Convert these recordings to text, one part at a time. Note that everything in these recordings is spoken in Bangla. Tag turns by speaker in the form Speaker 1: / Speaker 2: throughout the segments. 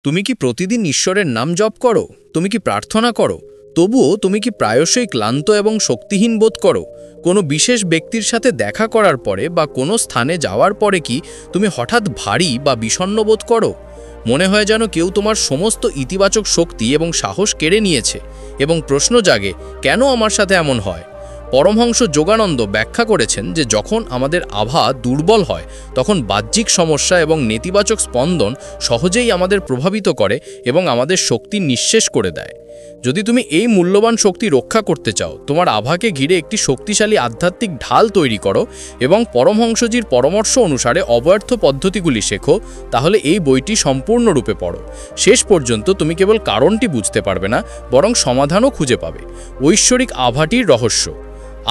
Speaker 1: তুমি কি প্রতিদিন ঈশ্বরের নাম জপ করো? তুমি কি প্রার্থনা করো? তবুও তুমি কি প্রায়শই ক্লান্ত এবং শক্তিহীন বোধ করো? কোনো বিশেষ ব্যক্তির সাথে দেখা করার পরে বা কোনো স্থানে যাওয়ার পরে কি তুমি হঠাৎ ভারী বা বিষণ্ণ বোধ করো? মনে হয় যেন কেউ তোমার সমস্ত ইতিবাচক শক্তি এবং সাহস কেড়ে নিয়েছে, এবং প্রশ্ন জাগে, কেন আমার সাথে এমন হয়? পরমহংস যোগানন্দ ব্যাখ্যা করেছেন যে যখন আমাদের আভা দুর্বল হয় তখন বাহ্যিক সমস্যা এবং নেতিবাচক স্পন্দন সহজেই আমাদের প্রভাবিত করে এবং আমাদের শক্তি নিঃশেষ করে দেয়। যদি তুমি এই মূল্যবান শক্তি রক্ষা করতে চাও, তোমার আভাকে ঘিরে একটি শক্তিশালী আধ্যাত্মিক ঢাল তৈরি করো এবং পরমহংসজির পরামর্শ অনুসারে অব্যর্থ পদ্ধতিগুলি শেখো, তাহলে এই বইটি সম্পূর্ণরূপে পড়ো। শেষ পর্যন্ত তুমি কেবল কারণটি বুঝতে পারবে না, বরং সমাধানও খুঁজে পাবে। ঐশ্বরিক আভাটির রহস্য।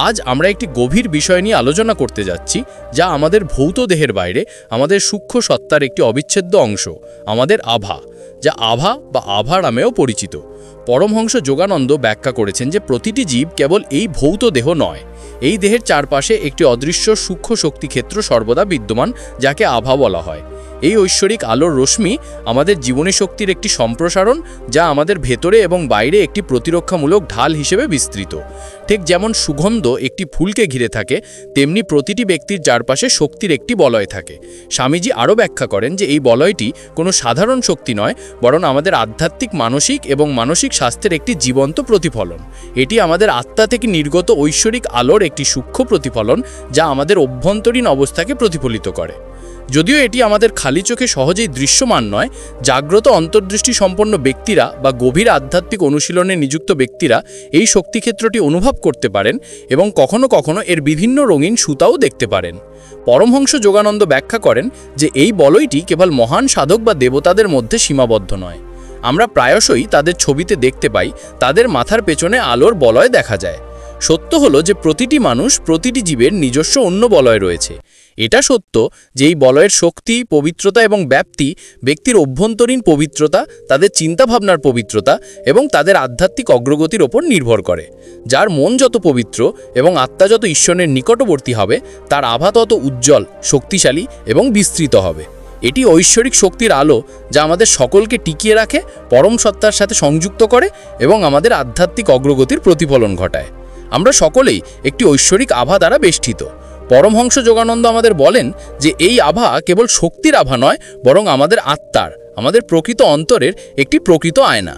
Speaker 1: আজ আমরা একটি গভীর বিষয় নিয়ে আলোচনা করতে যাচ্ছি, যা আমাদের ভৌত দেহের বাইরে, আমাদের সূক্ষ্ম সত্তার একটি অবিচ্ছেদ্য অংশ, আমাদের আভা, যা আভা বা আভা নামেও পরিচিত। পরমহংস যোগানন্দ ব্যাখ্যা করেছেন যে প্রতিটি জীব কেবল এই ভৌত দেহ নয়, এই দেহের চারপাশে একটি অদৃশ্য সূক্ষ্ম শক্তিক্ষেত্র সর্বদা বিদ্যমান, যাকে আভা বলা হয়। এই ঐশ্বরিক আলোর রশ্মি আমাদের জীবনী শক্তির একটি সম্প্রসারণ, যা আমাদের ভেতরে এবং বাইরে একটি প্রতিরক্ষামূলক ঢাল হিসেবে বিস্তৃত। ঠিক যেমন সুগন্ধ একটি ফুলকে ঘিরে থাকে, তেমনি প্রতিটি ব্যক্তির চারপাশে শক্তির একটি বলয় থাকে। স্বামীজি আরও ব্যাখ্যা করেন যে এই বলয়টি কোনো সাধারণ শক্তি নয়, বরং আমাদের আধ্যাত্মিক, মানসিক এবং মানসিক স্বাস্থ্যের একটি জীবন্ত প্রতিফলন। এটি আমাদের আত্মা থেকে নির্গত ঐশ্বরিক আলোর একটি সূক্ষ্ম প্রতিফলন, যা আমাদের অভ্যন্তরীণ অবস্থাকে প্রতিফলিত করে। যদিও এটি আমাদের খালি চোখে সহজেই দৃশ্যমান নয়, জাগ্রত অন্তর্দৃষ্টি সম্পন্ন ব্যক্তিরা বা গভীর আধ্যাত্মিক অনুশীলনে নিযুক্ত ব্যক্তিরা এই শক্তিক্ষেত্রটি অনুভব করতে পারেন এবং কখনো কখনো এর বিভিন্ন রঙিন সুতাও দেখতে পারেন। পরমহংস যোগানন্দ ব্যাখ্যা করেন যে এই বলয়টি কেবল মহান সাধক বা দেবতাদের মধ্যে সীমাবদ্ধ নয়। আমরা প্রায়শই তাদের ছবিতে দেখতে পাই, তাদের মাথার পেছনে আলোর বলয় দেখা যায়। সত্য হলো যে প্রতিটি মানুষ, প্রতিটি জীবের নিজস্ব অন্য বলয় রয়েছে। এটা সত্য যে এই বলয়ের শক্তি, পবিত্রতা এবং ব্যাপ্তি ব্যক্তির অভ্যন্তরীণ পবিত্রতা, তাদের চিন্তাভাবনার পবিত্রতা এবং তাদের আধ্যাত্মিক অগ্রগতির ওপর নির্ভর করে। যার মন যত পবিত্র এবং আত্মা যত ঈশ্বরের নিকটবর্তী হবে, তার আভা তত উজ্জ্বল, শক্তিশালী এবং বিস্তৃত হবে। এটি ঐশ্বরিক শক্তির আলো, যা আমাদের সকলকে টিকিয়ে রাখে, পরম সত্তার সাথে সংযুক্ত করে এবং আমাদের আধ্যাত্মিক অগ্রগতির প্রতিফলন ঘটায়। আমরা সকলেই একটি ঐশ্বরিক আভা দ্বারা বেষ্টিত। পরমহংস যোগানন্দ আমাদের বলেন যে এই আভা কেবল শক্তির আভা নয়, বরং আমাদের আত্মার, আমাদের প্রকৃত অন্তরের একটি প্রকৃত আয়না।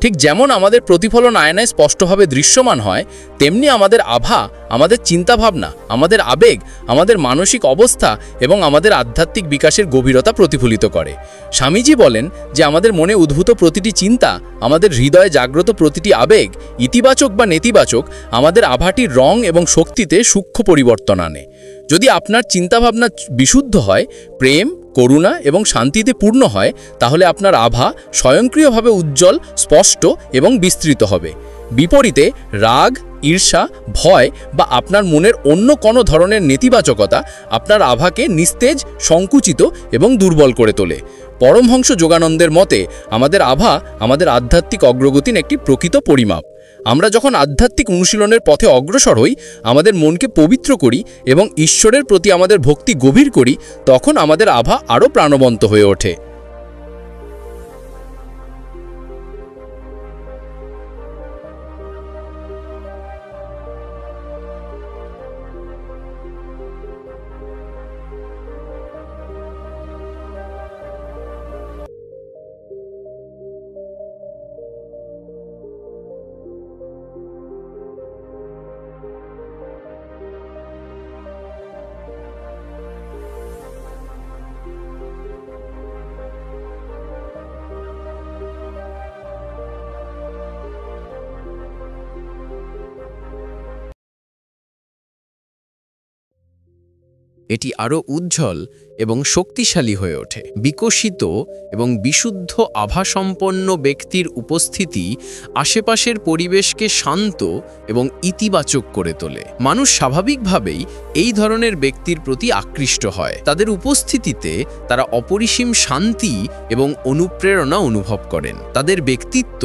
Speaker 1: ঠিক যেমন আমাদের প্রতিফলন আয়নায় স্পষ্টভাবে দৃশ্যমান হয়, তেমনি আমাদের আভা আমাদের চিন্তাভাবনা, আমাদের আবেগ, আমাদের মানসিক অবস্থা এবং আমাদের আধ্যাত্মিক বিকাশের গভীরতা প্রতিফলিত করে। স্বামীজি বলেন যে আমাদের মনে উদ্ভূত প্রতিটি চিন্তা, আমাদের হৃদয়ে জাগ্রত প্রতিটি আবেগ, ইতিবাচক বা নেতিবাচক, আমাদের আভাটির রং এবং শক্তিতে সূক্ষ্ম পরিবর্তন আনে। যদি আপনার চিন্তাভাবনা বিশুদ্ধ হয়, প্রেম, করুণা এবং শান্তিতে পূর্ণ হয়, তাহলে আপনার আভা স্বয়ংক্রিয়ভাবে উজ্জ্বল, স্পষ্ট এবং বিস্তৃত হবে। বিপরীতে রাগ, ঈর্ষা, ভয় বা আপনার মনের অন্য কোনো ধরনের নেতিবাচকতা আপনার আভাকে নিস্তেজ, সংকুচিত এবং দুর্বল করে তোলে। পরমহংস যোগানন্দের মতে আমাদের আভা আমাদের আধ্যাত্মিক অগ্রগতির একটি প্রকৃত পরিমাপ। আমরা যখন আধ্যাত্মিক অনুশীলনের পথে অগ্রসর হই, আমাদের মনকে পবিত্র করি এবং ঈশ্বরের প্রতি আমাদের ভক্তি গভীর করি, তখন আমাদের আভা আরও প্রাণবন্ত হয়ে ওঠে।
Speaker 2: এটি আরও উজ্জ্বল এবং শক্তিশালী হয়ে ওঠে। বিকশিত এবং বিশুদ্ধ আভাসম্পন্ন ব্যক্তির উপস্থিতি আশেপাশের পরিবেশকে শান্ত এবং ইতিবাচক করে তোলে। মানুষ স্বাভাবিকভাবেই এই ধরনের ব্যক্তির প্রতি আকৃষ্ট হয়। তাদের উপস্থিতিতে তারা অপরিসীম শান্তি এবং অনুপ্রেরণা অনুভব করেন। তাদের ব্যক্তিত্ব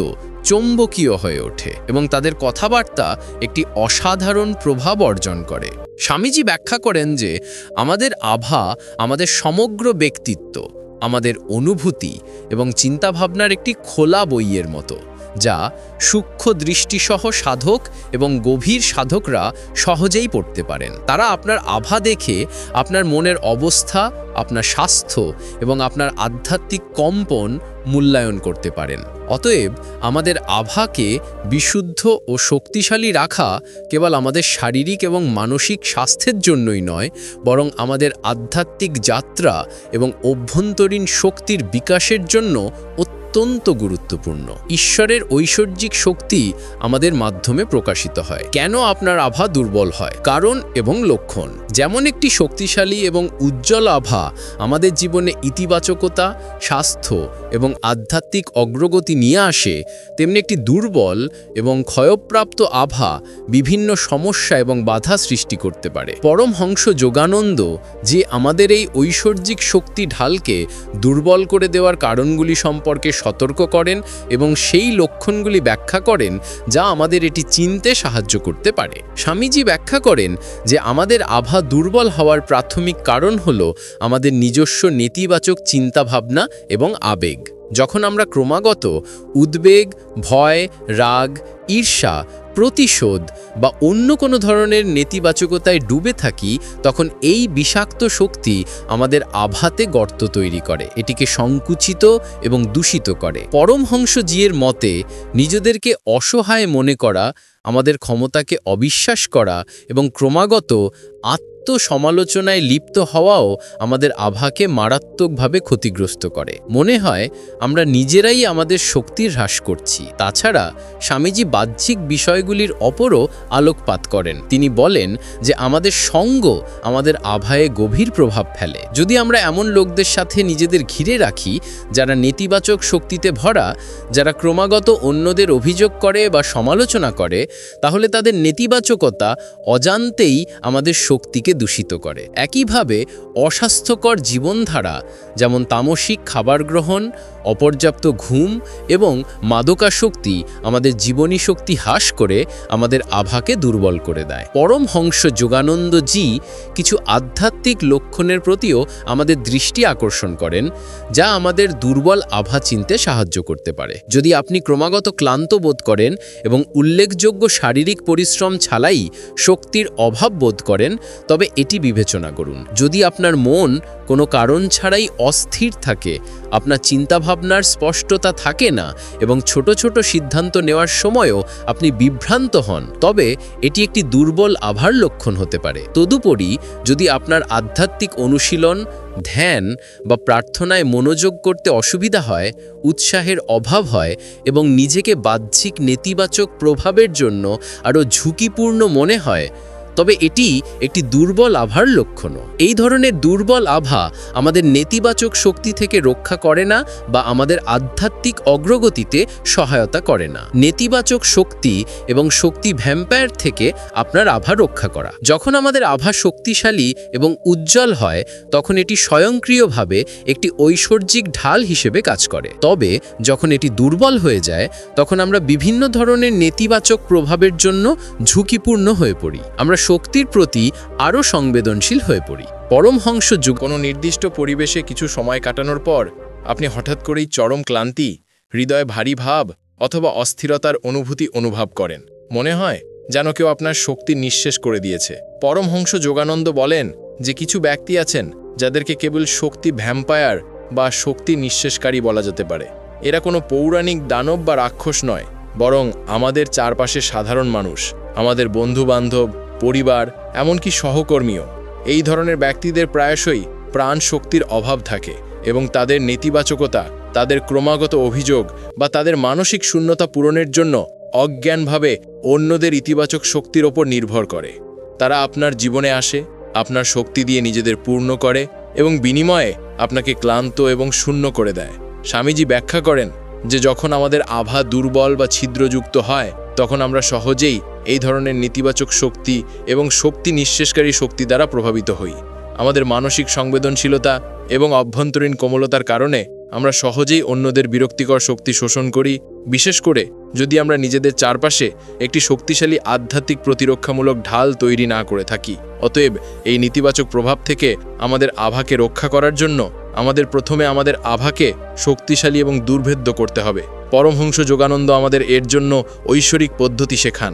Speaker 2: চৌম্বকীয় হয়ে ওঠে এবং তাদের কথাবার্তা একটি অসাধারণ প্রভাব অর্জন করে। স্বামীজি ব্যাখ্যা করেন যে আমাদের আভা আমাদের সমগ্র ব্যক্তিত্ব, আমাদের অনুভূতি এবং চিন্তাভাবনার একটি খোলা বইয়ের মতো, যা সূক্ষ্ম দৃষ্টিসহ সাধক এবং গভীর সাধকরা সহজেই পড়তে পারেন। তারা আপনার আভা দেখে আপনার মনের অবস্থা, আপনার স্বাস্থ্য এবং আপনার আধ্যাত্মিক কম্পন মূল্যায়ন করতে পারেন। অতএব আমাদের আভাকে বিশুদ্ধ ও শক্তিশালী রাখা কেবল আমাদের শারীরিক এবং মানসিক স্বাস্থ্যের জন্যই নয়, বরং আমাদের আধ্যাত্মিক যাত্রা এবং অভ্যন্তরীণ শক্তির বিকাশের জন্য অত্যন্ত গুরুত্বপূর্ণ। ঈশ্বরের ঐশ্বরিক শক্তি আমাদের মাধ্যমে প্রকাশিত হয়। কেন আপনার আভা দুর্বল হয়? কারণ এবং লক্ষণ। যেমন একটি শক্তিশালী এবং উজ্জ্বল আভা আমাদের জীবনে ইতিবাচকতা, স্বাস্থ্য এবং আধ্যাত্মিক অগ্রগতি নিয়ে আসে, তেমনি একটি দুর্বল এবং ক্ষয়প্রাপ্ত আভা বিভিন্ন সমস্যা এবং বাধা সৃষ্টি করতে পারে। পরমহংস যোগানন্দ যে আমাদের এই ঐশ্বরিক শক্তি ঢালকে দুর্বল করে দেওয়ার কারণগুলি সম্পর্কে সতর্ক করেন এবং সেই লক্ষণগুলি ব্যাখ্যা করেন যা আমাদের এটি চিনতে সাহায্য করতে পারে। স্বামীজি ব্যাখ্যা করেন যে আমাদের আভা দুর্বল হওয়ার প্রাথমিক কারণ হল আমাদের নিজস্ব নেতিবাচক চিন্তাভাবনা এবং আবেগ। যখন আমরা ক্রমাগত উদ্বেগ, ভয়, রাগ, ঈর্ষা, প্রতিশোধ বা অন্য কোনো ধরনের নেতিবাচকতায় ডুবে থাকি, তখন এই বিষাক্ত শক্তি আমাদের আভাতে গর্ত তৈরি করে, এটিকে সংকুচিত এবং দূষিত করে। পরমহংসজির মতে নিজেদেরকে অসহায় মনে করা, আমাদের ক্ষমতাকে অবিশ্বাস করা এবং ক্রমাগত আত্মসমালোচনায় লিপ্ত হওয়াও আমাদের আভাকে মারাত্মকভাবে ক্ষতিগ্রস্ত করে। মনে হয় আমরা নিজেরাই আমাদের শক্তি হ্রাস করছি। তাছাড়া স্বামীজি বাহ্যিক বিষয়গুলির ওপরও আলোকপাত করেন। তিনি বলেন যে আমাদের সঙ্গ আমাদের আভায় গভীর প্রভাব ফেলে। যদি আমরা এমন লোকদের সাথে নিজেদের ঘিরে রাখি যারা নেতিবাচক শক্তিতে ভরা, যারা ক্রমাগত অন্যদের অভিযোগ করে বা সমালোচনা করে, তাহলে তাদের নেতিবাচকতা অজান্তেই আমাদের শক্তিকে দূষিত করে। একইভাবে অস্বাস্থ্যকর জীবনধারা, যেমন তামসিক খাবার গ্রহণ, অপর্যাপ্ত ঘুম এবং মাদকাসক্তি আমাদের জীবনী শক্তি হ্রাস করে আমাদের আভাকে দুর্বল করে দেয়। পরমহংস যোগানন্দজি কিছু আধ্যাত্মিক লক্ষণের প্রতিও আমাদের দৃষ্টি আকর্ষণ করেন, যা আমাদের দুর্বল আভা চিনতে সাহায্য করতে পারে। যদি আপনি ক্রমাগত ক্লান্ত বোধ করেন এবং উল্লেখযোগ্য শারীরিক পরিশ্রম ছাড়াই শক্তির অভাব বোধ করেন, তবে এটি বিবেচনা করুন। যদি আপনার মন কোনো কারণ ছাড়াই অস্থির থাকে, আপনার চিন্তাভাবনার স্পষ্টতা থাকে না এবং ছোট ছোট সিদ্ধান্ত নেওয়ার সময়ও আপনি বিভ্রান্ত হন, তবে এটি একটি দুর্বল আভার লক্ষণ হতে পারে। তদুপরি যদি আপনার আধ্যাত্মিক অনুশীলন, ধ্যান বা প্রার্থনায় মনোযোগ করতে অসুবিধা হয়, উৎসাহের অভাব হয় এবং নিজেকে বাহ্যিক নেতিবাচক প্রভাবের জন্য আরও ঝুঁকিপূর্ণ মনে হয়, তবে এটি একটি দুর্বল আভার লক্ষণ। এই ধরনের দুর্বল আভা আমাদের নেতিবাচক শক্তি থেকে রক্ষা করে না বা আমাদের আধ্যাত্মিক অগ্রগতিতে সহায়তা করে না। নেতিবাচক শক্তি এবং শক্তি ভ্যাম্পায়ার থেকে আপনার আভা রক্ষা করা। যখন আমাদের আভা শক্তিশালী এবং উজ্জ্বল হয়, তখন এটি স্বয়ংক্রিয়ভাবে একটি ঐশ্বরিক ঢাল হিসেবে কাজ করে। তবে যখন এটি দুর্বল হয়ে যায়, তখন আমরা বিভিন্ন ধরনের নেতিবাচক প্রভাবের জন্য ঝুঁকিপূর্ণ হয়ে পড়ি। আমরা শক্তির প্রতি আরও সংবেদনশীল হয়ে পড়ি। পরমহংস যুগ
Speaker 1: কোনো নির্দিষ্ট পরিবেশে কিছু সময় কাটানোর পর আপনি হঠাৎ করেই চরম ক্লান্তি, হৃদয়ে ভারী ভাব অথবা অস্থিরতার অনুভূতি অনুভব করেন। মনে হয় যেন কেউ আপনার শক্তি নিঃশেষ করে দিয়েছে। পরমহংস যোগানন্দ বলেন যে কিছু ব্যক্তি আছেন যাদেরকে কেবল শক্তি ভ্যাম্পায়ার বা শক্তি নিঃশেষকারী বলা যেতে পারে। এরা কোনো পৌরাণিক দানব বা রাক্ষস নয়, বরং আমাদের চারপাশে সাধারণ মানুষ, আমাদের বন্ধু-বান্ধব, পরিবার, এমনকি সহকর্মীও। এই ধরনের ব্যক্তিদের প্রায়শই প্রাণ শক্তির অভাব থাকে এবং তাদের নেতিবাচকতা, তাদের ক্রমাগত অভিযোগ বা তাদের মানসিক শূন্যতা পূরণের জন্য অজ্ঞানভাবে অন্যদের ইতিবাচক শক্তির ওপর নির্ভর করে। তারা আপনার জীবনে আসে, আপনার শক্তি দিয়ে নিজেদের পূর্ণ করে এবং বিনিময়ে আপনাকে ক্লান্ত এবং শূন্য করে দেয়। স্বামীজি ব্যাখ্যা করেন যে যখন আমাদের আভা দুর্বল বা ছিদ্রযুক্ত হয়, তখন আমরা সহজেই এই ধরনের নেতিবাচক শক্তি এবং শক্তি নিঃশেষকারী শক্তি দ্বারা প্রভাবিত হই। আমাদের মানসিক সংবেদনশীলতা এবং অভ্যন্তরীণ কোমলতার কারণে আমরা সহজেই অন্যদের বিরক্তিকর শক্তি শোষণ করি, বিশেষ করে যদি আমরা নিজেদের চারপাশে একটি শক্তিশালী আধ্যাত্মিক প্রতিরক্ষামূলক ঢাল তৈরি না করে থাকি। অতএব এই নেতিবাচক প্রভাব থেকে আমাদের আভাকে রক্ষা করার জন্য
Speaker 3: আমাদের প্রথমে আমাদের আভাকে শক্তিশালী এবং দুর্ভেদ্য করতে হবে। পরমহংস যোগানন্দ আমাদের এর জন্য ঐশ্বরিক পদ্ধতি শেখান।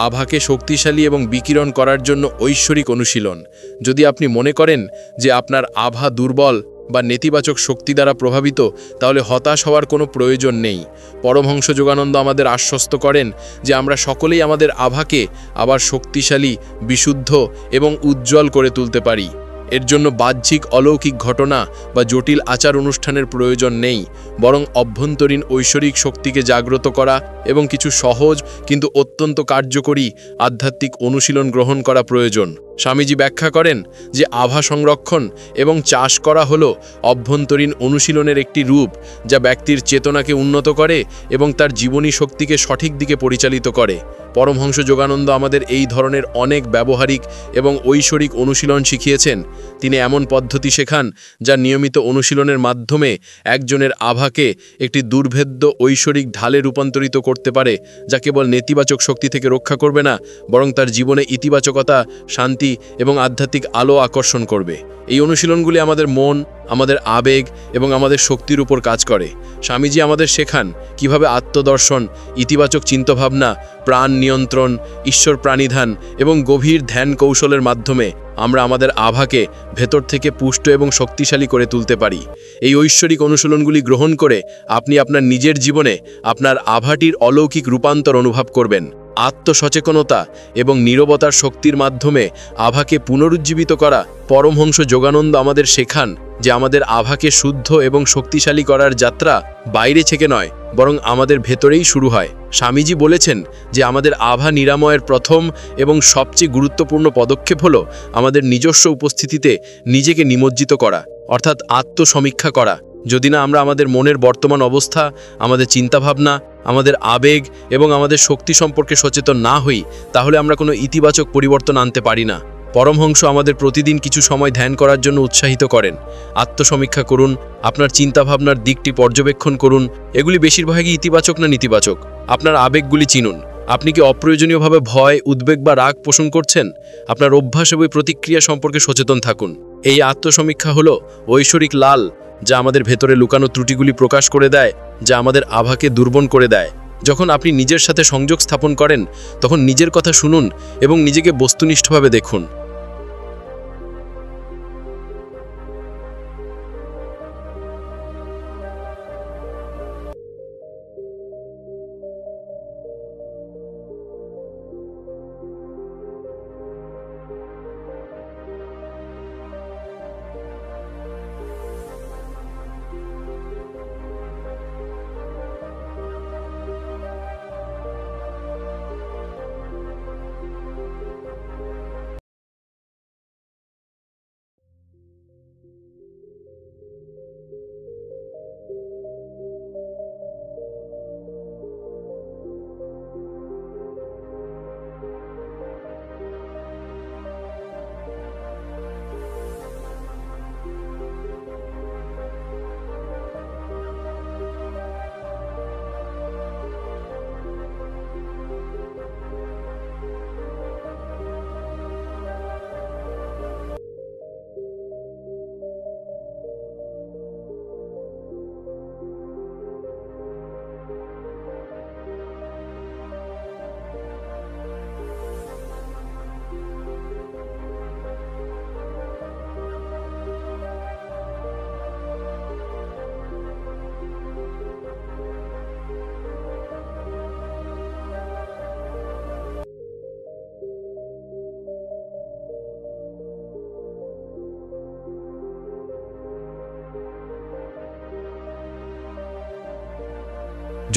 Speaker 3: আভাকে শক্তিশালী এবং বিকিরণ করার জন্য ঐশ্বরিক অনুশীলন। যদি আপনি মনে করেন যে আপনার আভা দুর্বল বা নেতিবাচক শক্তি দ্বারা প্রভাবিত, তাহলে হতাশ হওয়ার কোনো প্রয়োজন নেই। পরমহংস যোগানন্দ আমাদের আশ্বস্ত করেন যে আমরা সকলেই আমাদের আভাকে আবার শক্তিশালী, বিশুদ্ধ এবং উজ্জ্বল করে তুলতে পারি। এর জন্য বাহ্যিক অলৌকিক ঘটনা বা জটিল আচার অনুষ্ঠানের প্রয়োজন নেই, বরং অভ্যন্তরীণ ঐশ্বরিক শক্তিকে জাগ্রত করা এবং কিছু সহজ কিন্তু অত্যন্ত কার্যকরী আধ্যাত্মিক অনুশীলন গ্রহণ করা প্রয়োজন। স্বামীজি ব্যাখ্যা করেন যে আভা সংরক্ষণ এবং চাষ করা হলো অভ্যন্তরীণ অনুশীলনের একটি রূপ, যা ব্যক্তির চেতনাকে উন্নত করে এবং তার জীবনী শক্তিকে সঠিক দিকে পরিচালিত করে। পরমহংস যোগানন্দ আমাদের এই ধরনের অনেক ব্যবহারিক এবং ঐশ্বরিক অনুশীলন শিখিয়েছেন। তিনি এমন পদ্ধতি শেখান যা নিয়মিত অনুশীলনের মাধ্যমে একজনের আভাকে একটি দুর্ভেদ্য ঐশ্বরিক ঢালে রূপান্তরিত করতে পারে, যা কেবল নেতিবাচক শক্তি থেকে রক্ষা করবে না, বরং তার জীবনে ইতিবাচকতা, শান্তি এবং আধ্যাত্মিক আলো আকর্ষণ করবে। এই অনুশীলনগুলি আমাদের মন, আমাদের আবেগ এবং আমাদের শক্তির উপর কাজ করে। স্বামীজি আমাদের শেখান কিভাবে আত্মদর্শন, ইতিবাচক চিন্তাভাবনা, প্রাণ নিয়ন্ত্রণ, ঈশ্বর প্রাণিধান এবং গভীর ধ্যান কৌশলের মাধ্যমে আমরা আমাদের আভাকে ভেতর থেকে পুষ্ট এবং শক্তিশালী করে তুলতে পারি। এই ঐশ্বরিক অনুশীলনগুলি গ্রহণ করে আপনি আপনার নিজের জীবনে আপনার আভাটির অলৌকিক রূপান্তর অনুভব করবেন। আত্মসচেতনতা এবং নীরবতার শক্তির মাধ্যমে আভাকে পুনরুজ্জীবিত করা। পরমহংস যোগানন্দ আমাদের শেখান যে আমাদের আভাকে শুদ্ধ এবং শক্তিশালী করার যাত্রা বাইরে থেকে নয়, বরং আমাদের ভেতরেই শুরু হয়। স্বামীজি বলেছেন যে আমাদের আভা নিরাময়ের প্রথম এবং সবচেয়ে গুরুত্বপূর্ণ পদক্ষেপ হলো আমাদের নিজস্ব উপস্থিতিতে নিজেকে নিমজ্জিত করা, অর্থাৎ আত্মসমীক্ষা করা। যদি না আমরা আমাদের মনের বর্তমান অবস্থা, আমাদের চিন্তাভাবনা, আমাদের আবেগ এবং আমাদের শক্তি সম্পর্কে সচেতন না হই, তাহলে আমরা কোনো ইতিবাচক পরিবর্তন আনতে পারি না। পরমহংস আমাদের প্রতিদিন কিছু সময় ধ্যান করার জন্য উৎসাহিত করেন। আত্মসমীক্ষা করুন, আপনার চিন্তাভাবনার দিকটি পর্যবেক্ষণ করুন। এগুলি বেশিরভাগই ইতিবাচক না নেতিবাচক। আপনার আবেগগুলি চিনুন। আপনি কি অপ্রয়োজনীয়ভাবে ভয়, উদ্বেগ বা রাগ পোষণ করছেন? আপনার অভ্যাস এবং প্রতিক্রিয়া সম্পর্কে সচেতন থাকুন। এই আত্মসমীক্ষা হলো ঐশ্বরিক লাল, যা আমাদের ভেতরে লুকানো ত্রুটিগুলি প্রকাশ করে দেয়, যা আমাদের আভাকে দুর্বল করে দেয়। যখন আপনি নিজের সাথে সংযোগ স্থাপন করেন, তখন নিজের কথা শুনুন এবং নিজেকে বস্তুনিষ্ঠভাবে দেখুন।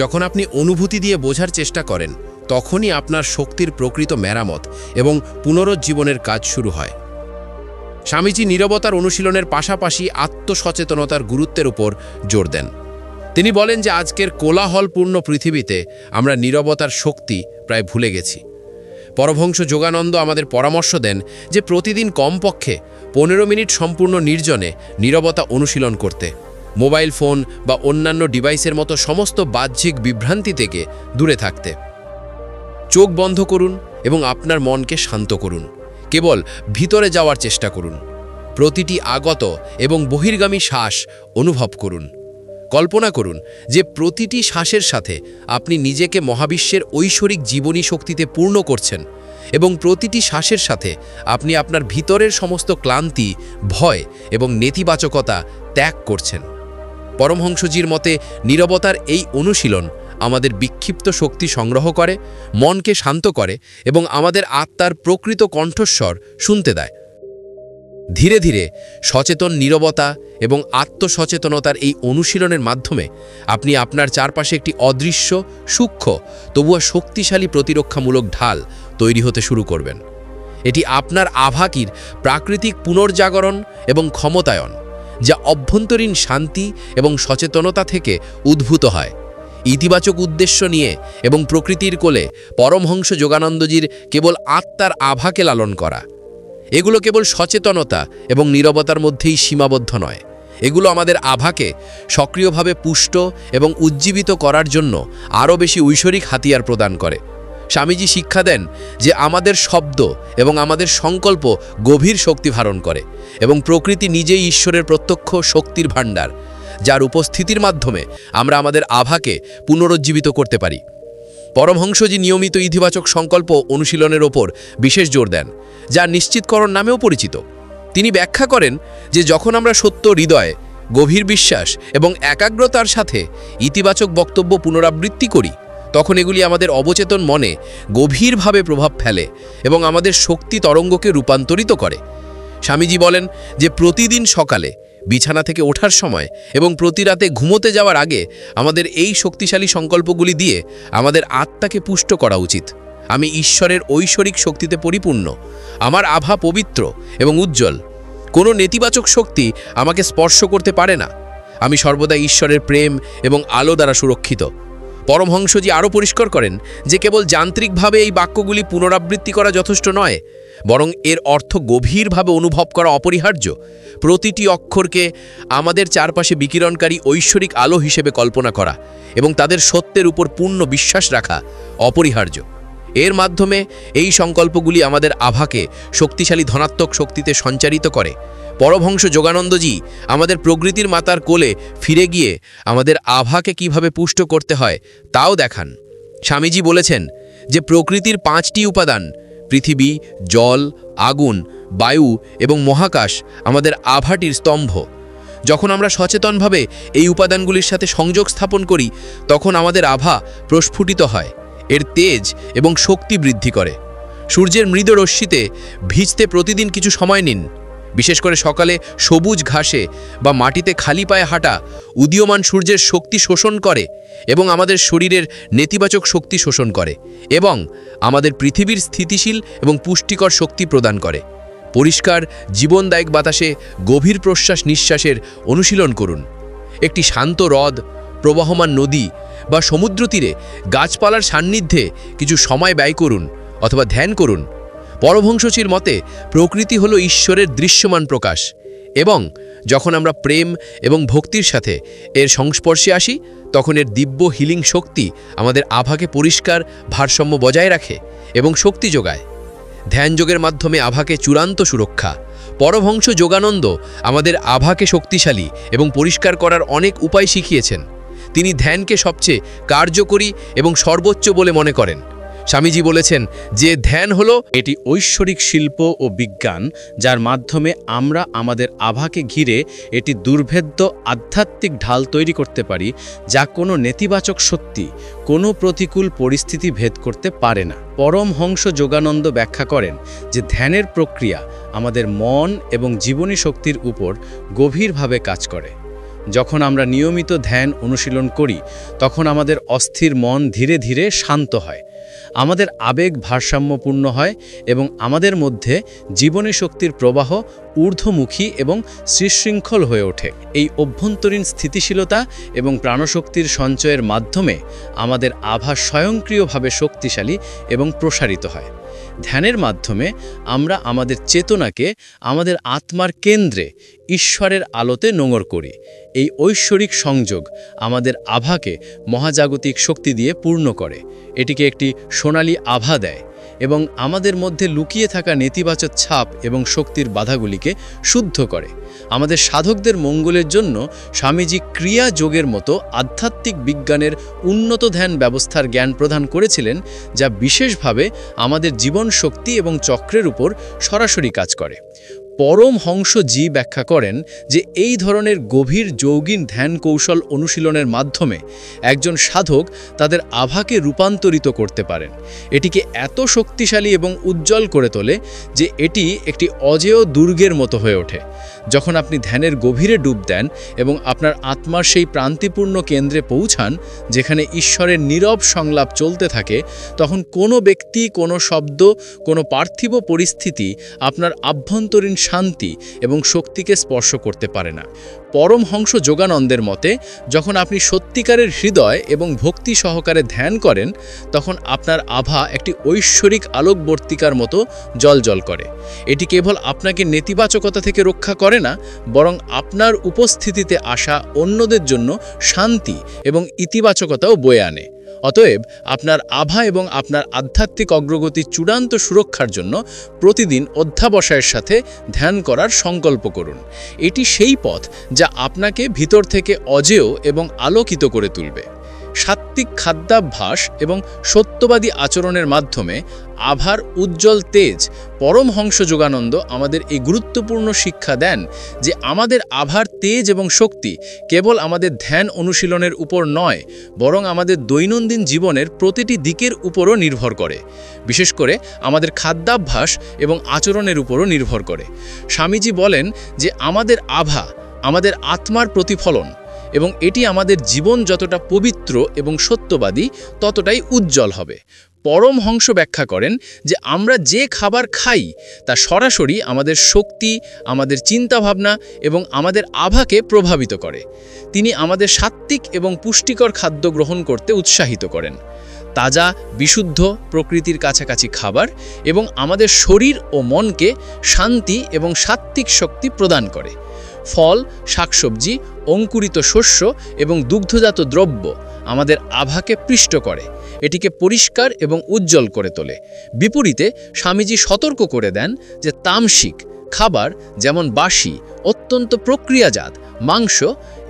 Speaker 4: যখন আপনি অনুভূতি দিয়ে বোঝার চেষ্টা করেন, তখনই আপনার শক্তির প্রকৃত মেরামত এবং পুনরুজ্জীবনের কাজ শুরু হয়। স্বামীজি নীরবতার অনুশীলনের পাশাপাশি আত্মসচেতনতার গুরুত্বের উপর জোর দেন। তিনি বলেন যে আজকের কোলাহলপূর্ণ পৃথিবীতে আমরা নীরবতার শক্তি প্রায় ভুলে গেছি। পরমহংস যোগানন্দ আমাদের পরামর্শ দেন যে প্রতিদিন কমপক্ষে 15 মিনিট সম্পূর্ণ নির্জনে নীরবতা অনুশীলন করতে, মোবাইল ফোন বা অন্যান্য ডিভাইসের মতো সমস্ত বাহ্যিক বিভ্রান্তি থেকে দূরে থাকতে। চোখ বন্ধ করুন এবং আপনার মনকে শান্ত করুন। কেবল ভিতরে যাওয়ার চেষ্টা করুন। প্রতিটি আগত এবং বহির্গামী শ্বাস অনুভব করুন। কল্পনা করুন যে প্রতিটি শ্বাসের সাথে আপনি নিজেকে মহাবিশ্বের ঐশ্বরিক জীবনী শক্তিতে পূর্ণ করছেন এবং প্রতিটি শ্বাসের সাথে আপনি আপনার ভিতরের সমস্ত ক্লান্তি, ভয় এবং নেতিবাচকতা ত্যাগ করছেন। পরমহংসজির মতে নীরবতার এই অনুশীলন আমাদের বিক্ষিপ্ত শক্তি সংগ্রহ করে, মনকে শান্ত করে এবং আমাদের আত্মার প্রকৃত কণ্ঠস্বর শুনতে দেয়। ধীরে ধীরে সচেতন নীরবতা এবং আত্মসচেতনতার এই অনুশীলনের মাধ্যমে আপনি আপনার চারপাশে একটি অদৃশ্য, সূক্ষ্ম তবুও শক্তিশালী প্রতিরক্ষামূলক ঢাল তৈরি হতে শুরু করবেন। এটি আপনার আভাকির প্রাকৃতিক পুনর্জাগরণ এবং ক্ষমতায়ন, যা অভ্যন্তরীণ শান্তি এবং সচেতনতা থেকে উদ্ভূত হয়। ইতিবাচক উদ্দেশ্য নিয়ে এবং প্রকৃতির কোলে পরমহংস যোগানন্দজির কেবল আত্মার আভাকে লালন করা। এগুলো কেবল সচেতনতা এবং নীরবতার মধ্যেই সীমাবদ্ধ নয়, এগুলো আমাদের আভাকে সক্রিয়ভাবে পুষ্ট এবং উজ্জীবিত করার জন্য আরও বেশি ঐশ্বরিক হাতিয়ার প্রদান করে। স্বামীজি শিক্ষা দেন যে আমাদের শব্দ এবং আমাদের সংকল্প গভীর শক্তি ধারণ করে এবং প্রকৃতি নিজেই ঈশ্বরের প্রত্যক্ষ শক্তির ভাণ্ডার, যার উপস্থিতির মাধ্যমে আমরা আমাদের আভাকে পুনরুজ্জীবিত করতে পারি। পরমহংসজি নিয়মিত ইতিবাচক সংকল্প অনুশীলনের ওপর বিশেষ জোর দেন, যা নিশ্চিতকরণ নামেও পরিচিত। তিনি ব্যাখ্যা করেন যে যখন আমরা সত্য হৃদয়ে, গভীর বিশ্বাস এবং একাগ্রতার সাথে ইতিবাচক বক্তব্য পুনরাবৃত্তি করি, তখন এগুলি আমাদের অবচেতন মনে গভীরভাবে প্রভাব ফেলে এবং আমাদের শক্তি তরঙ্গকে রূপান্তরিত করে। স্বামীজি বলেন যে প্রতিদিন সকালে বিছানা থেকে ওঠার সময় এবং প্রতি রাতে ঘুমোতে যাওয়ার আগে আমাদের এই শক্তিশালী সংকল্পগুলি দিয়ে আমাদের আত্মাকে পুষ্ট করা উচিত। আমি ঈশ্বরের ঐশ্বরিক শক্তিতে পরিপূর্ণ, আমার আভা পবিত্র এবং উজ্জ্বল, কোনো নেতিবাচক শক্তি আমাকে স্পর্শ করতে পারে না, আমি সর্বদা ঈশ্বরের প্রেম এবং আলো দ্বারা সুরক্ষিত। পরমহংসজি আরও পরিষ্কার করেন যে কেবল যান্ত্রিকভাবে এই বাক্যগুলি পুনরাবৃত্তি করা যথেষ্ট নয়, বরং এর অর্থ গভীরভাবে অনুভব করা অপরিহার্য। প্রতিটি অক্ষরকে আমাদের চারপাশে বিকিরণকারী ঐশ্বরিক আলো হিসেবে কল্পনা করা এবং তাদের সত্যের উপর পূর্ণ বিশ্বাস রাখা অপরিহার্য। এর মাধ্যমে এই সংকল্পগুলি আমাদের আভাকে শক্তিশালী ধনাত্মক শক্তিতে সঞ্চারিত করে। পরমহংস যোগানন্দজি আমাদের প্রকৃতির মাতার কোলে ফিরে গিয়ে আমাদের আভাকে কিভাবে পুষ্ট করতে হয় তাও দেখান। স্বামীজি বলেছেন যে প্রকৃতির 5টি উপাদান, পৃথিবী, জল, আগুন, বায়ু এবং মহাকাশ আমাদের আভাটির স্তম্ভ। যখন আমরা সচেতনভাবে এই উপাদানগুলির সাথে সংযোগ স্থাপন করি, তখন আমাদের আভা প্রস্ফুটিত হয়, এর তেজ এবং শক্তি বৃদ্ধি করে। সূর্যের মৃদু রশ্মিতে ভিজতে প্রতিদিন কিছু সময় নিন। বিশেষ করে সকালে সবুজ ঘাসে বা মাটিতে খালি পায়ে হাঁটা উদীয়মান সূর্যের শক্তি শোষণ করে এবং আমাদের শরীরের নেতিবাচক শক্তি শোষণ করে এবং আমাদের পৃথিবীর স্থিতিশীল এবং পুষ্টিকর শক্তি প্রদান করে। পরিষ্কার জীবনদায়ক বাতাসে গভীর প্রশ্বাস নিঃশ্বাসের অনুশীলন করুন। একটি শান্ত হ্রদ, প্রবাহমান নদী বা সমুদ্র তীরে গাছপালার সান্নিধ্যে কিছু সময় ব্যয় করুন অথবা ধ্যান করুন। পরমহংসজির মতে প্রকৃতি হলো ঈশ্বরের দৃশ্যমান প্রকাশ এবং যখন আমরা প্রেম এবং ভক্তির সাথে এর সংস্পর্শে আসি, তখন এর দিব্য হিলিং শক্তি আমাদের আভাকে পরিষ্কার, ভারসাম্য বজায় রাখে এবং শক্তি যোগায়। ধ্যানযোগের মাধ্যমে আভাকে চূড়ান্ত সুরক্ষা। পরমহংস যোগানন্দ আমাদের আভাকে শক্তিশালী এবং পরিষ্কার করার অনেক উপায় শিখিয়েছেন। তিনি ধ্যানকে সবচেয়ে কার্যকরী এবং সর্বোচ্চ বলে মনে করেন। স্বামীজি বলেছেন যে ধ্যান হলো
Speaker 5: এটি ঐশ্বরিক শিল্প ও বিজ্ঞান, যার মাধ্যমে আমরা আমাদের আভাকে ঘিরে এটি দুর্ভেদ্য আধ্যাত্মিক ঢাল তৈরি করতে পারি, যা কোনো নেতিবাচক শক্তি, কোনো প্রতিকূল পরিস্থিতি ভেদ করতে পারে না। পরমহংস যোগানন্দ ব্যাখ্যা করেন যে ধ্যানের প্রক্রিয়া আমাদের মন এবং জীবনী শক্তির উপর গভীরভাবে কাজ করে। যখন আমরা নিয়মিত ধ্যান অনুশীলন করি, তখন আমাদের অস্থির মন ধীরে ধীরে শান্ত হয়, আমাদের আবেগ ভারসাম্যপূর্ণ হয় এবং আমাদের মধ্যে জীবনী শক্তির প্রবাহ ঊর্ধ্বমুখী এবং সুশৃঙ্খল হয়ে ওঠে। এই অভ্যন্তরীণ স্থিতিশীলতা এবং প্রাণশক্তির সঞ্চয়ের মাধ্যমে আমাদের আভা স্বয়ংক্রিয়ভাবে শক্তিশালী এবং প্রসারিত হয়। ধ্যানের মাধ্যমে আমরা আমাদের চেতনাকে আমাদের আত্মার কেন্দ্রে ঈশ্বরের আলোতে নোঙর করি। এই ঐশ্বরিক সংযোগ আমাদের আভাকে মহাজাগতিক শক্তি দিয়ে পূর্ণ করে, এটিকে একটি সোনালী আভা দেয় এবং আমাদের মধ্যে লুকিয়ে থাকা নেতিবাচক ছাপ এবং শক্তির বাধাগুলিকে শুদ্ধ করে। আমাদের সাধকদের মঙ্গলের জন্য স্বামীজি ক্রিয়া যোগের মতো আধ্যাত্মিক বিজ্ঞানের উন্নত ধ্যান ব্যবস্থার জ্ঞান প্রদান করেছিলেন, যা বিশেষভাবে আমাদের জীবন শক্তি এবং চক্রের উপর সরাসরি কাজ করে। পরমহংসজি ব্যাখ্যা করেন যে এই ধরনের গভীর যৌগিন ধ্যান কৌশল অনুশীলনের মাধ্যমে একজন সাধক তাদের আভাকে রূপান্তরিত করতে পারেন। এটিকে এত শক্তিশালী এবং উজ্জ্বল করে তোলে যে এটি একটি অজেয় দুর্গের মতো হয়ে ওঠে। যখন আপনি ধ্যানের গভীরে ডুব দেন এবং আপনার আত্মার সেই প্রান্তিপূর্ণ কেন্দ্রে পৌঁছান যেখানে ঈশ্বরের নীরব সংলাপ চলতে থাকে, তখন কোনো ব্যক্তি, কোনো শব্দ, কোনো পার্থিব পরিস্থিতি আপনার আভ্যন্তরীণ শান্তি এবং শক্তিকে স্পর্শ করতে পারে না। পরমহংস যোগানন্দের মতে, যখন আপনি সত্যিকারের হৃদয় এবং ভক্তি সহকারে ধ্যান করেন, তখন আপনার আভা একটি ঐশ্বরিক আলোকবর্তিকার মতো জ্বলজ্বল করে। এটি কেবল আপনাকে নেতিবাচকতা থেকে রক্ষা করে না, বরং আপনার উপস্থিতিতে আসা অন্যদের জন্য শান্তি এবং ইতিবাচকতাও বয়ে আনে। অতএব আপনার আভা এবং আপনার আধ্যাত্মিক অগ্রগতির চূড়ান্ত সুরক্ষার জন্য প্রতিদিন অধ্যাবসায়ের সাথে ধ্যান করার সংকল্প করুন। এটি সেই পথ যা আপনাকে ভিতর থেকে অজেয় এবং আলোকিত করে তুলবে। সাত্ত্বিক খাদ্যাভ্যাস এবং সত্যবাদী আচরণের মাধ্যমে আভার উজ্জ্বল তেজ। পরমহংস যোগানন্দ আমাদের এই গুরুত্বপূর্ণ শিক্ষা দেন যে আমাদের আভার তেজ এবং শক্তি কেবল আমাদের ধ্যান অনুশীলনের উপর নয়, বরং আমাদের দৈনন্দিন জীবনের প্রতিটি দিকের উপরও নির্ভর করে। বিশেষ করে আমাদের খাদ্যাভ্যাস এবং আচরণের উপরও নির্ভর করে। স্বামীজি বলেন যে আমাদের আভা আমাদের আত্মার প্রতিফলন, এবং এটি আমাদের জীবন যতটা পবিত্র এবং সত্যবাদী ততটাই উজ্জ্বল হবে। পরমহংস ব্যাখ্যা করেন যে আমরা যে খাবার খাই তা সরাসরি আমাদের শক্তি, আমাদের চিন্তাভাবনা এবং আমাদের আভাকে প্রভাবিত করে। তিনি আমাদের সাত্ত্বিক এবং পুষ্টিকর খাদ্য গ্রহণ করতে উৎসাহিত করেন। তাজা, বিশুদ্ধ, প্রকৃতির কাছাকাছি খাবার এবং আমাদের শরীর ও মনকে শান্তি এবং সাত্ত্বিক শক্তি প্রদান করে। ফল, শাকসবজি, অঙ্কুরিত শস্য এবং দুগ্ধজাত দ্রব্য আমাদের আভাকে পৃষ্ঠ করে, এটিকে পরিষ্কার এবং উজ্জ্বল করে তোলে। বিপরীতে স্বামীজি সতর্ক করে দেন যে তামসিক খাবার, যেমন বাসি, অত্যন্ত প্রক্রিয়াজাত মাংস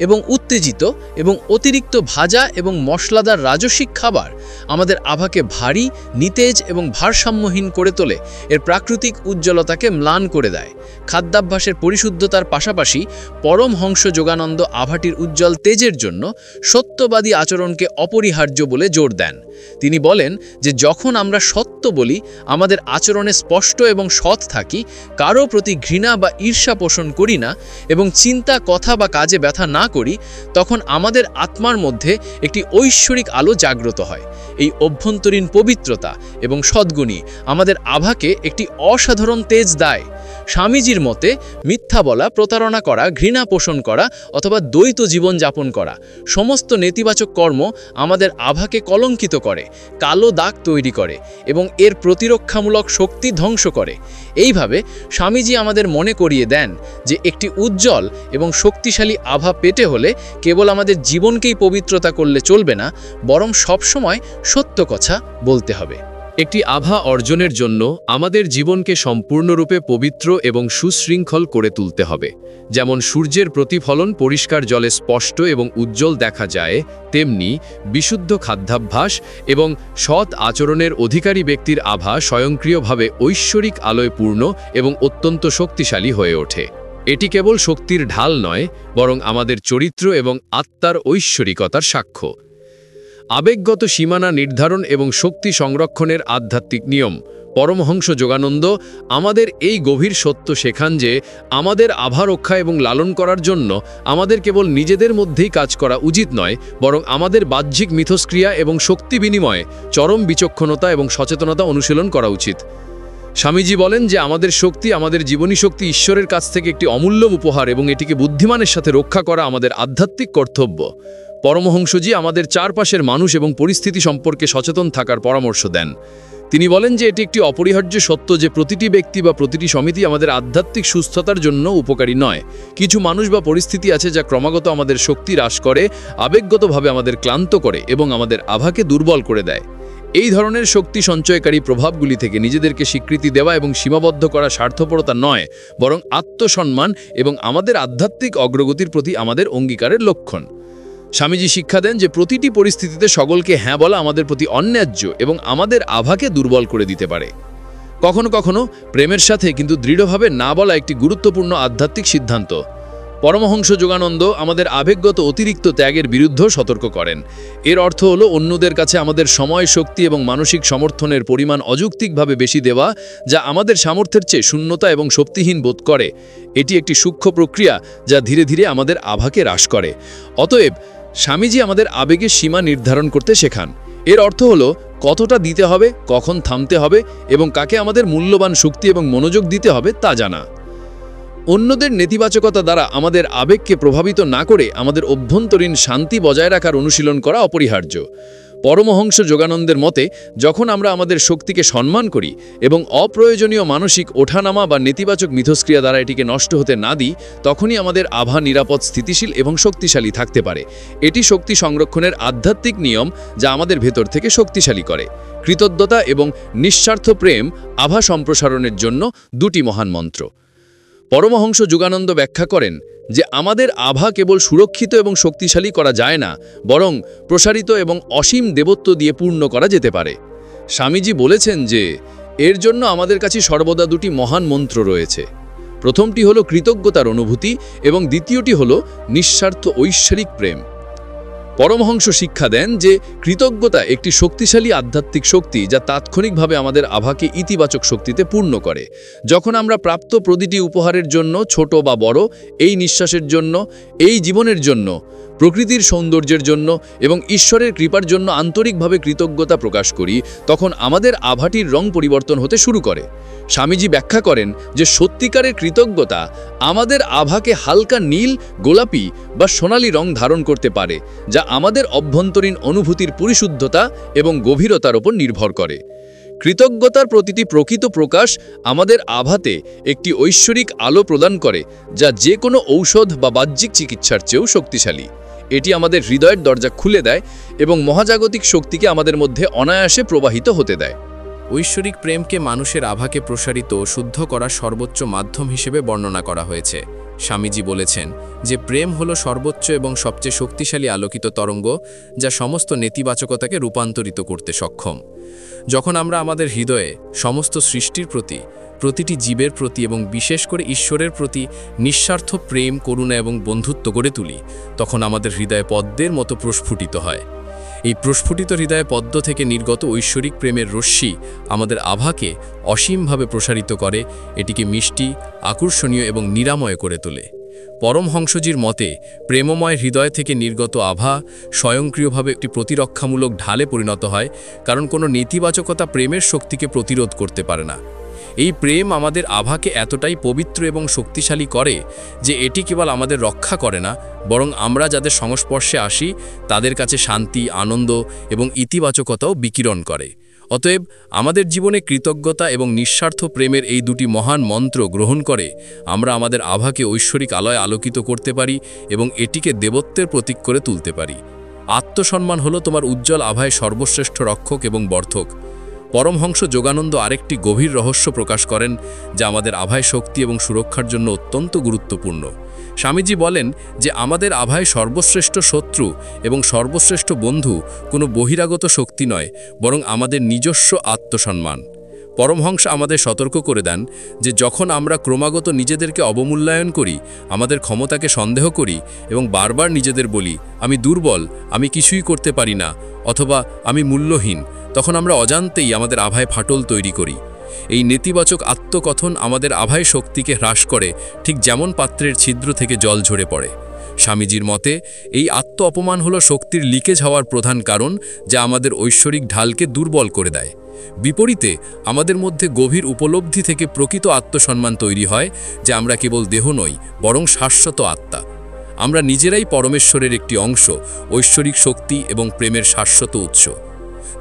Speaker 5: এবং উত্তেজিত এবং অতিরিক্ত ভাজা এবং মশলাদার রাজসিক খাবার আমাদের আভাকে ভারী, নিতেজ এবং ভারসাম্যহীন করে তোলে, এর প্রাকৃতিক উজ্জ্বলতাকে ম্লান করে দেয়। খাদ্যাভ্যাসের পরিশুদ্ধতার পাশাপাশি পরমহংস যোগানন্দ আভাটির উজ্জ্বল তেজের জন্য সত্যবাদী আচরণকে অপরিহার্য বলে জোর দেন। তিনি বলেন যে যখন আমরা সত্য বলি, আমাদের আচরণে স্পষ্ট এবং সৎ থাকি, কারো প্রতি ঘৃণা বা ঈর্ষা পোষণ করি না এবং চিন্তা, কথা বা কাজে ব্যথা না করি, তখন আমাদের আত্মার মধ্যে একটি ঐশ্বরিক আলো জাগ্রত হয়। এই অভ্যন্তরীণ পবিত্রতা এবং সদ্গুণী আমাদের আভাকে একটি অসাধারণ তেজ দেয়। স্বামীজির মতে মিথ্যা বলা, প্রতারণা করা, ঘৃণা পোষণ করা অথবা দ্বৈত জীবন যাপন করা সমস্ত নেতিবাচক কর্ম আমাদের আভাকে কলঙ্কিত করে, কালো দাগ তৈরি করে এবং এর প্রতিরক্ষামূলক শক্তি ধ্বংস করে। এইভাবে স্বামীজি আমাদের মনে করিয়ে দেন যে একটি উজ্জ্বল এবং শক্তিশালী আভা পেতে হলে কেবল আমাদের জীবনকেই পবিত্রতা করলে চলবে না, বরং সবসময় সত্য কথা বলতে হবে।
Speaker 2: একটি আভা অর্জনের জন্য আমাদের জীবনকে সম্পূর্ণরূপে পবিত্র এবং সুশৃঙ্খল করে তুলতে হবে। যেমন সূর্যের প্রতিফলন পরিষ্কার জলে স্পষ্ট এবং উজ্জ্বল দেখা যায়, তেমনি বিশুদ্ধ খাদ্যাভ্যাস এবং সৎ আচরণের অধিকারী ব্যক্তির আভা স্বয়ংক্রিয়ভাবে ঐশ্বরিক আলোয় পূর্ণ এবং অত্যন্ত শক্তিশালী হয়ে ওঠে। এটি কেবল শক্তির ঢাল নয়, বরং আমাদের চরিত্র এবং আত্মার ঐশ্বরিকতার সাক্ষ্য। আবেগগত সীমানা নির্ধারণ এবং শক্তি সংরক্ষণের আধ্যাত্মিক নিয়ম। পরমহংস যোগানন্দ আমাদের এই গভীর সত্য শেখান যে আমাদের আভা রক্ষা এবং লালন করার জন্য আমাদের কেবল নিজেদের মধ্যেই কাজ করা উচিত নয়, বরং আমাদের বাহ্যিক মিথস্ক্রিয়া এবং শক্তি বিনিময়ে চরম বিচক্ষণতা এবং সচেতনতা অনুশীলন করা উচিত। স্বামীজি বলেন যে আমাদের শক্তি, আমাদের জীবনী শক্তি ঈশ্বরের কাছ থেকে একটি অমূল্য উপহার এবং এটিকে বুদ্ধিমানের সাথে রক্ষা করা আমাদের আধ্যাত্মিক কর্তব্য। পরমহংসজি আমাদের চারপাশের মানুষ এবং পরিস্থিতি সম্পর্কে সচেতন থাকার পরামর্শ দেন। তিনি বলেন যে এটি একটি অপরিহার্য সত্য যে প্রতিটি ব্যক্তি বা প্রতিটি সমিতি আমাদের আধ্যাত্মিক সুস্থতার জন্য উপকারী নয়। কিছু মানুষ বা পরিস্থিতি আছে যা ক্রমাগত আমাদের শক্তি হ্রাস করে, আবেগগতভাবে আমাদের ক্লান্ত করে এবং আমাদের আভাকে দুর্বল করে দেয়।
Speaker 3: এই ধরনের শক্তি সঞ্চয়কারী প্রভাবগুলি থেকে নিজেদেরকে স্বীকৃতি দেওয়া এবং সীমাবদ্ধ করা স্বার্থপরতা নয়, বরং আত্মসম্মান এবং আমাদের আধ্যাত্মিক অগ্রগতির প্রতি আমাদের অঙ্গীকারের লক্ষণ। স্বামীজি শিক্ষা দেন যে প্রতিটি পরিস্থিতিতে সকলকে হ্যাঁ বলা আমাদের প্রতি অন্যায্য এবং আমাদের আভাকে দুর্বল করে দিতে পারে। কখনো কখনো প্রেমের সাথে কিন্তু দৃঢ়ভাবে না বলা একটি গুরুত্বপূর্ণ আধ্যাত্মিক সিদ্ধান্ত। পরমহংস যোগানন্দ আমাদের আবেগগত অতিরিক্ত ত্যাগের বিরুদ্ধেও সতর্ক করেন। এর অর্থ হলো অন্যদের কাছে আমাদের সময়, শক্তি এবং মানসিক সমর্থনের পরিমাণ অযৌক্তিকভাবে বেশি দেওয়া, যা আমাদের সামর্থ্যের চেয়ে শূন্যতা এবং শক্তিহীন বোধ করে। এটি একটি সূক্ষ্ম প্রক্রিয়া যা ধীরে ধীরে আমাদের আভাকে হ্রাস করে। অতএব স্বামীজি আমাদের আবেগের সীমা নির্ধারণ করতে শেখান। এর অর্থ হলো কতটা দিতে হবে, কখন থামতে হবে এবং কাকে আমাদের মূল্যবান শক্তি এবং মনোযোগ দিতে হবে তা জানা। অন্যদের নেতিবাচকতা দ্বারা আমাদের আবেগকে প্রভাবিত না করে আমাদের অভ্যন্তরীণ শান্তি বজায় রাখার অনুশীলন করা অপরিহার্য। পরমহংস যোগানন্দের মতে যখন আমরা আমাদের শক্তিকে সম্মান করি এবং অপ্রয়োজনীয় মানসিক ওঠানামা বা নেতিবাচক মিথস্ক্রিয়া দ্বারা এটিকে নষ্ট হতে না দিই, তখনই আমাদের আভা নিরাপদ, স্থিতিশীল এবং শক্তিশালী থাকতে পারে। এটি শক্তি সংরক্ষণের আধ্যাত্মিক নিয়ম যা আমাদের ভেতর থেকে শক্তিশালী করে। কৃতজ্ঞতা এবং নিঃস্বার্থ প্রেম আভা সম্প্রসারণের জন্য দুটি মহান মন্ত্র। পরমহংস যোগানন্দ ব্যাখ্যা করেন যে আমাদের আভা কেবল সুরক্ষিত এবং শক্তিশালী করা যায় না, বরং প্রসারিত এবং অসীম দেবত্ব দিয়ে পূর্ণ করা যেতে পারে। স্বামীজি বলেছেন যে এর জন্য আমাদের কাছে সর্বদা দুটি মহান মন্ত্র রয়েছে। প্রথমটি হলো কৃতজ্ঞতার অনুভূতি এবং দ্বিতীয়টি হলো নিঃস্বার্থ ঐশ্বরিক প্রেম। পরমহংস শিক্ষা দেন যে কৃতজ্ঞতা একটি শক্তিশালী আধ্যাত্মিক শক্তি যা তাৎক্ষণিকভাবে আমাদের আভাকে ইতিবাচক শক্তিতে পূর্ণ করে। যখন আমরা প্রাপ্ত প্রতিটি উপহারের জন্য, ছোট বা বড়, এই নিঃশ্বাসের জন্য, এই জীবনের জন্য, প্রকৃতির সৌন্দর্যের জন্য এবং ঈশ্বরের কৃপার জন্য আন্তরিকভাবে কৃতজ্ঞতা প্রকাশ করি, তখন আমাদের আভাটির রং পরিবর্তন হতে শুরু করে। স্বামীজি ব্যাখ্যা করেন যে সত্যিকারের কৃতজ্ঞতা আমাদের আভাকে হালকা নীল, গোলাপি বা সোনালী রং ধারণ করতে পারে, যা আমাদের অভ্যন্তরীণ অনুভূতির পরিশুদ্ধতা এবং গভীরতার উপর নির্ভর করে। কৃতজ্ঞতার প্রতিটি প্রকৃত প্রকাশ আমাদের আভাতে একটি ঐশ্বরিক আলো প্রদান করে, যা যে কোনো ঔষধ বা বাহ্যিক চিকিৎসার চেয়েও শক্তিশালী। এটি আমাদের হৃদয়ের দরজা খুলে দেয় এবং মহাজাগতিক শক্তিকে আমাদের মধ্যে অনায়াসে প্রবাহিত হতে দেয়।
Speaker 2: ঐশ্বরিক প্রেমকে মানুষের আভাকে প্রসারিত ও শুদ্ধ করার সর্বোচ্চ মাধ্যম হিসেবে বর্ণনা করা হয়েছে। স্বামীজি বলেছেন যে প্রেম হলো সর্বোচ্চ এবং সবচেয়ে শক্তিশালী আলোকিত তরঙ্গ, যা সমস্ত নেতিবাচকতাকে রূপান্তরিত করতে সক্ষম। যখন আমরা আমাদের হৃদয়ে সমস্ত সৃষ্টির প্রতি, প্রতিটি জীবের প্রতি এবং বিশেষ করে ঈশ্বরের প্রতি নিঃস্বার্থ প্রেম, করুণা এবং বন্ধুত্ব গড়ে তুলি, তখন আমাদের হৃদয়ে পদ্মের মতো প্রস্ফুটিত হয়। এই প্রস্ফুটিত হৃদয়ে পদ্ম থেকে নির্গত ঐশ্বরিক প্রেমের রশ্মি আমাদের আভাকে অসীমভাবে প্রসারিত করে, এটিকে মিষ্টি, আকর্ষণীয় এবং নিরাময় করে তোলে। পরমহংসজির মতে প্রেমময় হৃদয় থেকে নির্গত আভা স্বয়ংক্রিয়ভাবে একটি প্রতিরক্ষামূলক ঢালে পরিণত হয়, কারণ কোনো নেতিবাচকতা প্রেমের শক্তিকে প্রতিরোধ করতে পারে না। এই প্রেম আমাদের আভাকে এতটাই পবিত্র এবং শক্তিশালী করে যে এটি কেবল আমাদের রক্ষা করে না, বরং আমরা যাদের সংস্পর্শে আসি তাদের কাছে শান্তি, আনন্দ এবং ইতিবাচকতাও বিকিরণ করে। অতএব আমাদের জীবনে কৃতজ্ঞতা এবং নিঃস্বার্থ প্রেমের এই দুটি মহান মন্ত্র গ্রহণ করে আমরা আমাদের আভাকে ঐশ্বরিক আলোয় আলোকিত করতে পারি এবং এটিকে দেবত্বের প্রতীক করে তুলতে পারি। আত্মসম্মান হলো তোমার উজ্জ্বল আভায় সর্বশ্রেষ্ঠ রক্ষক এবং বর্ধক। পরমহংস যোগানন্দ আরেকটি গভীর রহস্য প্রকাশ করেন যা আমাদের আভায় শক্তি এবং সুরক্ষার জন্য অত্যন্ত গুরুত্বপূর্ণ। স্বামীজি বলেন যে আমাদের আভায় সর্বশ্রেষ্ঠ শত্রু এবং সর্বশ্রেষ্ঠ বন্ধু কোনো বহিরাগত শক্তি নয়, বরং আমাদের নিজস্ব আত্মসম্মান। পরমহংস আমাদের সতর্ক করে দেন যে যখন আমরা ক্রমাগত নিজেদেরকে অবমূল্যায়ন করি, আমাদের ক্ষমতাকে সন্দেহ করি এবং বারবার নিজেদের বলি আমি দুর্বল, আমি কিছুই করতে পারি না, অথবা আমি মূল্যহীন, তখন আমরা অজান্তেই আমাদের আভায় ফাটল তৈরি করি। এই নেতিবাচক আত্মকথন আমাদের আভায় শক্তিকে হ্রাস করে, ঠিক যেমন পাত্রের ছিদ্র থেকে জল ঝরে পড়ে। স্বামীজির মতে এই আত্ম অপমান হলো শক্তির লিকেজ হওয়ার প্রধান কারণ, যা আমাদের ঐশ্বরিক ঢালকে দুর্বল করে দেয়। বিপরীতে আমাদের মধ্যে গভীর উপলব্ধি থেকে প্রকৃত আত্মসম্মান তৈরি হয়, যে আমরা কেবল দেহ নই, বরং শাশ্বত আত্মা। আমরা নিজেরাই পরমেশ্বরের একটি অংশ, ঐশ্বরিক শক্তি এবং প্রেমের শাশ্বত উৎস।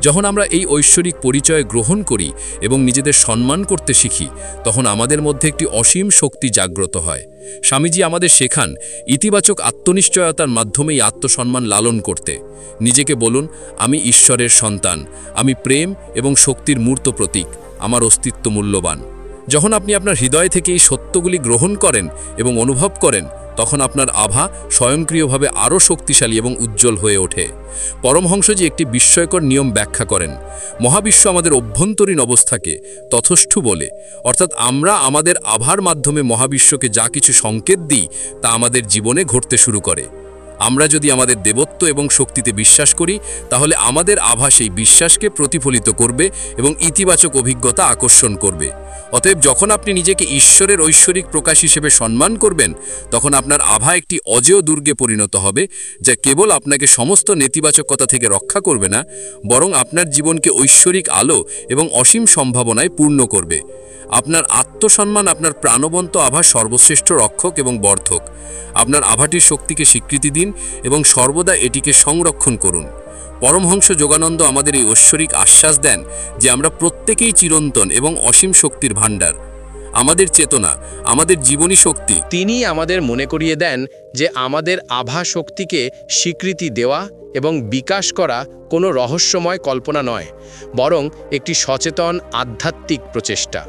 Speaker 1: যখন আমরা এই ঐশ্বরিক পরিচয় গ্রহণ করি এবং নিজেদের সম্মান করতে শিখি, তখন আমাদের মধ্যে একটি অসীম শক্তি জাগ্রত হয়। স্বামীজি আমাদের শেখান ইতিবাচক আত্মনিশ্চয়তার মাধ্যমেই আত্মসম্মান লালন করতে। নিজেকে বলুন, আমি ঈশ্বরের সন্তান, আমি প্রেম এবং শক্তির মূর্ত প্রতীক, আমার অস্তিত্ব মূল্যবান। যখন আপনি আপনার হৃদয় থেকে এই সত্যগুলি গ্রহণ করেন এবং অনুভব করেন, তখন আপনার আভা স্বয়ংক্রিয়ভাবে আরও শক্তিশালী এবং উজ্জ্বল হয়ে ওঠে। পরমহংসজি একটি বিস্ময়কর নিয়ম ব্যাখ্যা করেন। মহাবিশ্ব আমাদের অভ্যন্তরীণ অবস্থাকে তথস্থ বলে, অর্থাৎ আমরা আমাদের আভার মাধ্যমে মহাবিশ্বকে যা কিছু সংকেত দিই তা আমাদের জীবনে ঘটতে শুরু করে। আমরা যদি আমাদের দেবত্ব এবং শক্তিতে বিশ্বাস করি, তাহলে আমাদের আভা সেই বিশ্বাসকে প্রতিফলিত করবে এবং ইতিবাচক অভিজ্ঞতা আকর্ষণ করবে। অতএব যখন আপনি নিজেকে ঈশ্বরের ঐশ্বরিক প্রকাশ হিসেবে সম্মান করবেন, তখন আপনার আভা একটি অজেয় দুর্গে পরিণত হবে, যা কেবল আপনাকে সমস্ত নেতিবাচকতা থেকে রক্ষা করবে না, বরং আপনার জীবনকে ঐশ্বরিক আলো এবং অসীম সম্ভাবনায় পূর্ণ করবে। আপনার আত্মসম্মান আপনার প্রাণবন্ত আভা সর্বশ্রেষ্ঠ রক্ষক এবং বর্ধক। আপনার আভাটির শক্তিকে স্বীকৃতি দিন এবং সর্বদা এটিকে সংরক্ষণ করুন। পরমহংস যোগানন্দ আমাদের এই ঐশ্বরিক আশ্বাস দেন যে আমরা প্রত্যেকেই চিরন্তন এবং অসীম শক্তির ভাণ্ডার। আমাদের চেতনা, আমাদের জীবনী শক্তি।
Speaker 2: তিনি আমাদের মনে করিয়ে দেন যে আমাদের আভা শক্তিকে স্বীকৃতি দেওয়া এবং বিকাশ করা কোনো রহস্যময় কল্পনা নয়, বরং একটি সচেতন আধ্যাত্মিক প্রচেষ্টা।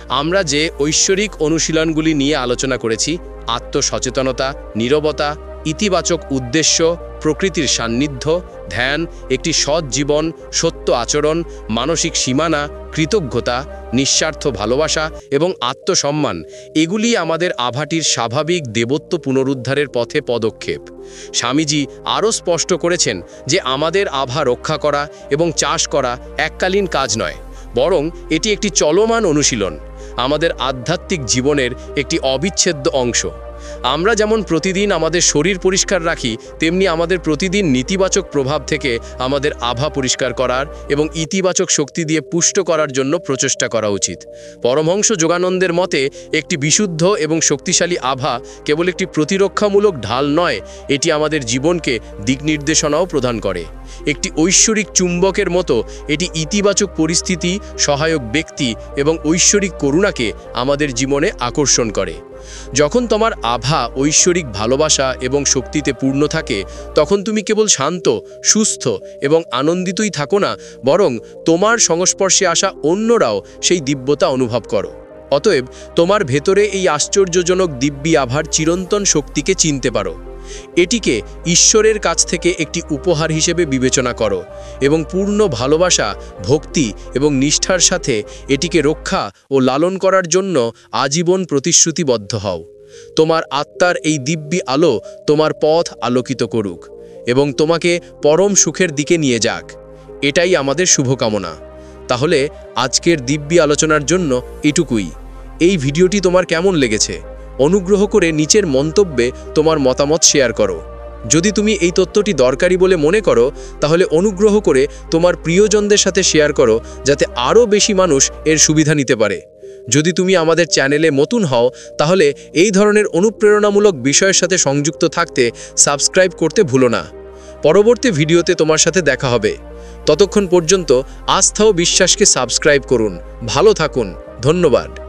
Speaker 2: আমরা যে ঐশ্বরিক অনুশীলনগুলি নিয়ে আলোচনা করেছি, আত্মসচেতনতা, নীরবতা, ইতিবাচক উদ্দেশ্য, প্রকৃতির সান্নিধ্য, ধ্যান, একটি সৎ জীবন, সত্য আচরণ, মানসিক সীমানা, কৃতজ্ঞতা, নিঃস্বার্থ ভালোবাসা এবং আত্মসম্মান, এগুলি আমাদের আভাটির স্বাভাবিক দেবত্ব পুনরুদ্ধারের পথে পদক্ষেপ। স্বামীজি আরও স্পষ্ট করেছেন যে আমাদের আভা রক্ষা করা এবং চাষ করা এককালীন কাজ নয়, বরং এটি একটি চলমান অনুশীলন, আমাদের আধ্যাত্মিক জীবনের একটি অবিচ্ছেদ্য অংশ। আমরা যেমন প্রতিদিন আমাদের শরীর পরিষ্কার রাখি, তেমনি আমাদের প্রতিদিন নেতিবাচক প্রভাব থেকে আমাদের আভা পরিষ্কার করার এবং ইতিবাচক শক্তি দিয়ে পুষ্ট করার জন্য প্রচেষ্টা করা উচিত। পরমহংস যোগানন্দের মতে একটি বিশুদ্ধ এবং শক্তিশালী আভা কেবল একটি প্রতিরক্ষামূলক ঢাল নয়, এটি আমাদের জীবনকে দিকনির্দেশনাও প্রদান করে। একটি ঐশ্বরিক চুম্বকের মতো এটি ইতিবাচক পরিস্থিতি, সহায়ক ব্যক্তি এবং ঐশ্বরিক করুণাকে আমাদের জীবনে আকর্ষণ করে। যখন তোমার আভা ঐশ্বরিক ভালোবাসা এবং শক্তিতে পূর্ণ থাকে, তখন তুমি কেবল শান্ত, সুস্থ এবং আনন্দিতই থাকো না, বরং তোমার সংস্পর্শে আসা অন্যরাও সেই দিব্যতা অনুভব করো। অতএব তোমার ভেতরে এই আশ্চর্যজনক দিব্যি আভার চিরন্তন শক্তিকে চিনতে পারো। এটিকে ঈশ্বরের কাছ থেকে একটি উপহার হিসেবে বিবেচনা করো এবং পূর্ণ ভালোবাসা, ভক্তি এবং নিষ্ঠার সাথে এটিকে রক্ষা ও লালন করার জন্য আজীবন প্রতিশ্রুতিবদ্ধ হও। তোমার আত্মার এই দিব্যি আলো তোমার পথ আলোকিত করুক এবং তোমাকে পরম সুখের দিকে নিয়ে যাক। এটাই আমাদের শুভকামনা। তাহলে আজকের দিব্যি আলোচনার জন্য এটুকুই। এই ভিডিওটি তোমার কেমন লেগেছে? অনুগ্রহ করে নিচের মন্তব্যে তোমার মতামত শেয়ার করো। যদি তুমি এই তথ্যটি দরকারি বলে মনে করো, তাহলে অনুগ্রহ করে তোমার প্রিয়জনদের সাথে শেয়ার করো, যাতে আরও বেশি মানুষ এর সুবিধা নিতে পারে। যদি তুমি আমাদের চ্যানেলে নতুন হও, তাহলে এই ধরনের অনুপ্রেরণামূলক বিষয়ের সাথে সংযুক্ত থাকতে সাবস্ক্রাইব করতে ভুলো না। পরবর্তী ভিডিওতে তোমার সাথে দেখা হবে। ততক্ষণ পর্যন্ত আস্থা ও বিশ্বাসকে সাবস্ক্রাইব করুন। ভালো থাকুন। ধন্যবাদ।